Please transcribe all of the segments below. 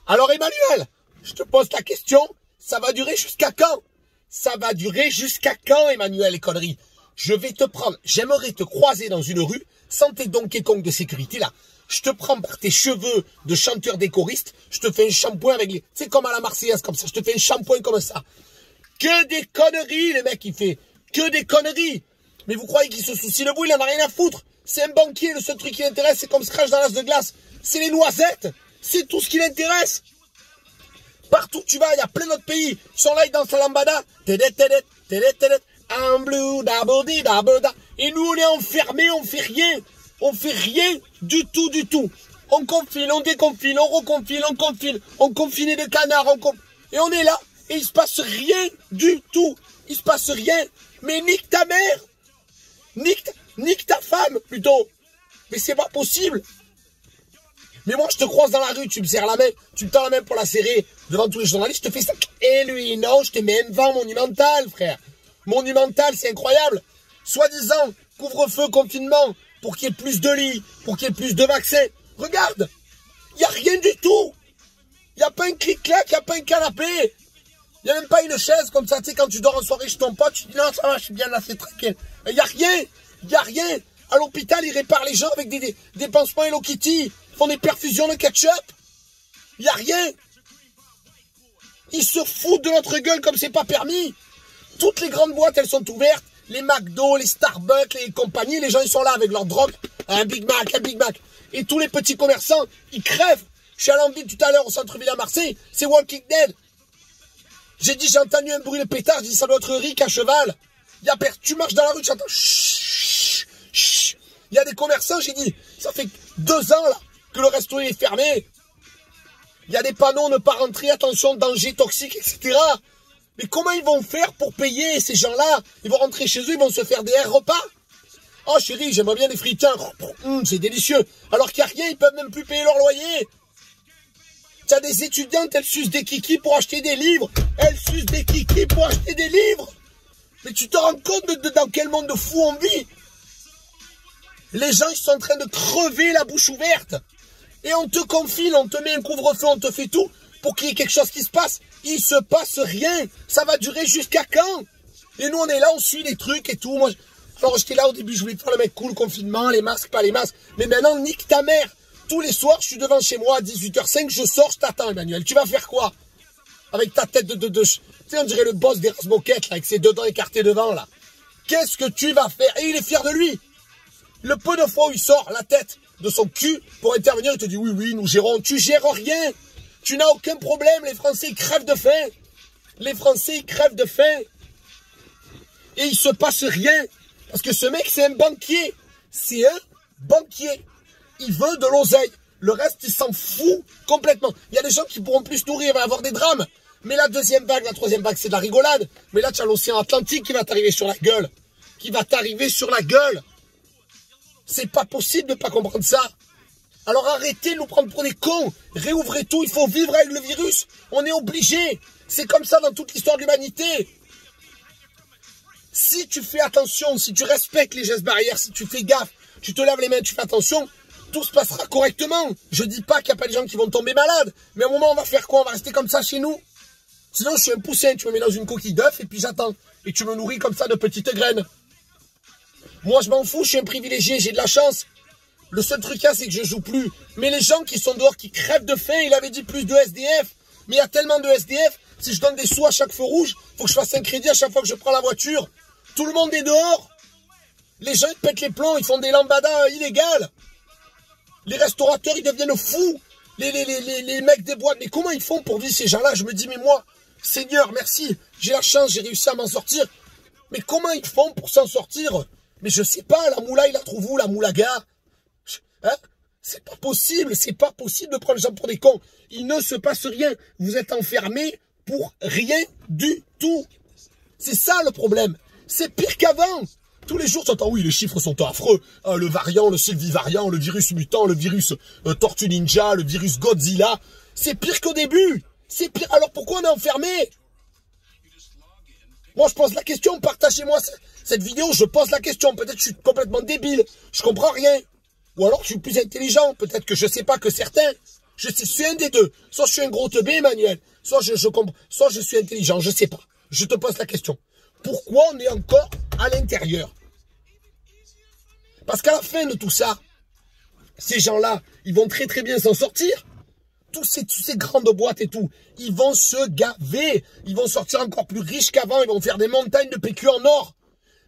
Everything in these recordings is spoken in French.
Alors Emmanuel, je te pose la question, ça va durer jusqu'à quand? Ça va durer jusqu'à quand, Emmanuel, les conneries? Je vais te prendre, j'aimerais te croiser dans une rue, sans tes Donkey Kong de sécurité là. Je te prends par tes cheveux de chanteur décoriste, je te fais un shampoing avec les... C'est comme à la Marseillaise, comme ça, je te fais un shampoing comme ça. Que des conneries, le mec, il fait. Que des conneries. Mais vous croyez qu'il se soucie de vous, il en a rien à foutre. C'est un banquier, le seul truc qui l'intéresse, c'est comme Scratch dans l'as de glace. C'est les noisettes. C'est tout ce qui l'intéresse. Partout où tu vas, il y a plein d'autres pays. Ils sont là, ils dansent la lambada. I'm blue, dabodi, daboda. Et nous, on est enfermés, on fait rien. On fait rien du tout, du tout. On confine, on déconfine, on reconfine, on confine. On confine des canards, et on est là. Et il se passe rien du tout. Il se passe rien. Mais nique ta mère. Nique ta femme, plutôt. Mais c'est pas possible. Mais moi, je te croise dans la rue, tu me serres la main, tu me tends la main pour la serrer devant tous les journalistes, je te fais ça. Et lui, non, je te mets un vent monumental, frère. Monumental, c'est incroyable. Soi-disant, couvre-feu, confinement, pour qu'il y ait plus de lits, pour qu'il y ait plus de vaccins. Regarde, il n'y a rien du tout. Il n'y a pas un clic-clac, il n'y a pas un canapé. Il n'y a même pas une chaise comme ça, tu sais, quand tu dors en soirée chez ton pote, tu dis non, ça va, je suis bien là, c'est tranquille. Il n'y a rien, il n'y a rien. À l'hôpital, ils réparent les gens avec des pansements Hello Kitty. Ils font des perfusions de ketchup. Il n'y a rien. Ils se foutent de notre gueule comme c'est pas permis. Toutes les grandes boîtes, elles sont ouvertes. Les McDo, les Starbucks, les compagnies, les gens, ils sont là avec leur drogue. Un Big Mac, un Big Mac. Et tous les petits commerçants, ils crèvent. Je suis allé en ville tout à l'heure au centre-ville à Marseille. C'est Walking Dead. J'ai dit, j'ai entendu un bruit de pétard. J'ai dit, ça doit être Rick à cheval. Tu marches dans la rue, tu entends. Il y a des commerçants, j'ai dit, ça fait 2 ans là que le resto est fermé. Il y a des panneaux, ne pas rentrer, attention, danger toxique, etc. Mais comment ils vont faire pour payer ces gens-là? Ils vont rentrer chez eux, ils vont se faire des repas. Oh chérie, j'aimerais bien des frites, c'est délicieux. Alors qu'il n'y a rien, ils peuvent même plus payer leur loyer. Tu as des étudiantes, elles sucent des kikis pour acheter des livres. Elles sucent des kikis pour acheter des livres. Mais tu te rends compte dans quel monde de fou on vit? Les gens, ils sont en train de crever la bouche ouverte. Et on te confine, on te met un couvre-feu, on te fait tout pour qu'il y ait quelque chose qui se passe. Il se passe rien. Ça va durer jusqu'à quand? Et nous, on est là, on suit les trucs et tout. Moi, alors, j'étais là au début, je voulais faire le mec cool, confinement, les masques, pas les masques. Mais maintenant, nique ta mère. Tous les soirs, je suis devant chez moi à 18h05, je sors, je t'attends, Emmanuel. Tu vas faire quoi? Avec ta tête de tu sais, on dirait le boss des Moquette, là, avec ses 2 dents écartées devant, là. Qu'est-ce que tu vas faire? Et il est fier de lui. Le peu de fois où il sort la tête de son cul pour intervenir, il te dit oui, oui, nous gérons. Tu gères rien. Tu n'as aucun problème. Les Français, ils crèvent de faim. Les Français, ils crèvent de faim. Et il se passe rien. Parce que ce mec, c'est un banquier. C'est un banquier. Il veut de l'oseille. Le reste, il s'en fout complètement. Il y a des gens qui pourront plus se nourrir, il va y avoir des drames. Mais la deuxième vague, la troisième vague, c'est de la rigolade. Mais là, tu as l'océan Atlantique qui va t'arriver sur la gueule. Qui va t'arriver sur la gueule. C'est pas possible de ne pas comprendre ça. Alors arrêtez de nous prendre pour des cons. Réouvrez tout, il faut vivre avec le virus. On est obligé. C'est comme ça dans toute l'histoire de l'humanité. Si tu fais attention, si tu respectes les gestes barrières, si tu fais gaffe, tu te laves les mains, tu fais attention, tout se passera correctement. Je dis pas qu'il n'y a pas des gens qui vont tomber malades. Mais à un moment, on va faire quoi? On va rester comme ça chez nous? Sinon, je suis un poussin. Tu me mets dans une coquille d'œuf et puis j'attends. Et tu me nourris comme ça de petites graines. Moi, je m'en fous, je suis un privilégié, j'ai de la chance. Le seul truc là, c'est que je joue plus. Mais les gens qui sont dehors, qui crèvent de faim, il avait dit plus de SDF. Mais il y a tellement de SDF, si je donne des sous à chaque feu rouge, faut que je fasse un crédit à chaque fois que je prends la voiture. Tout le monde est dehors. Les gens, ils pètent les plombs, ils font des lambadas illégales. Les restaurateurs, ils deviennent fous. Les mecs des boîtes, mais comment ils font pour vivre ces gens-là? Je me dis, mais moi, Seigneur, merci, j'ai la chance, j'ai réussi à m'en sortir. Mais comment ils font pour s'en sortir? Mais je sais pas, la moula, il la trouve où, la moulaga? Hein? C'est pas possible de prendre les gens pour des cons. Il ne se passe rien. Vous êtes enfermés pour rien du tout. C'est ça le problème. C'est pire qu'avant. Tous les jours, tu entends, oui, les chiffres sont affreux. Le variant, le Sylvie-variant, le virus mutant, le virus Tortue Ninja, le virus Godzilla. C'est pire qu'au début. C'est pire. Alors pourquoi on est enfermé? Moi, je pose la question, partagez-moi cette vidéo, je pose la question. Peut-être que je suis complètement débile, je comprends rien. Ou alors je suis plus intelligent, peut-être que je sais pas que certains. Je suis un des deux. Soit je suis un gros teubé, Emmanuel. Soit soit je suis intelligent. Je sais pas. Je te pose la question. Pourquoi on est encore à l'intérieur? Parce qu'à la fin de tout ça, ces gens-là, ils vont très très bien s'en sortir. Tous ces grandes boîtes et tout, ils vont se gaver. Ils vont sortir encore plus riches qu'avant. Ils vont faire des montagnes de PQ en or.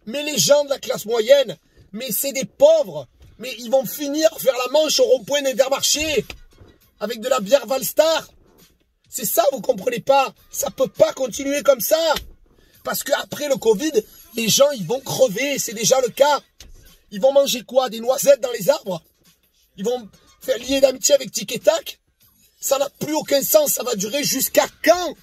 Mais les gens de la classe moyenne, mais c'est des pauvres. Mais ils vont finir faire la manche au rond-point d'Intermarché avec de la bière Valstar. C'est ça, vous comprenez pas? Ça peut pas continuer comme ça. Parce qu'après le Covid, les gens, ils vont crever. C'est déjà le cas. Ils vont manger quoi? Des noisettes dans les arbres? Ils vont faire lier d'amitié avec Tic et Tac? Ça n'a plus aucun sens. Ça va durer jusqu'à quand?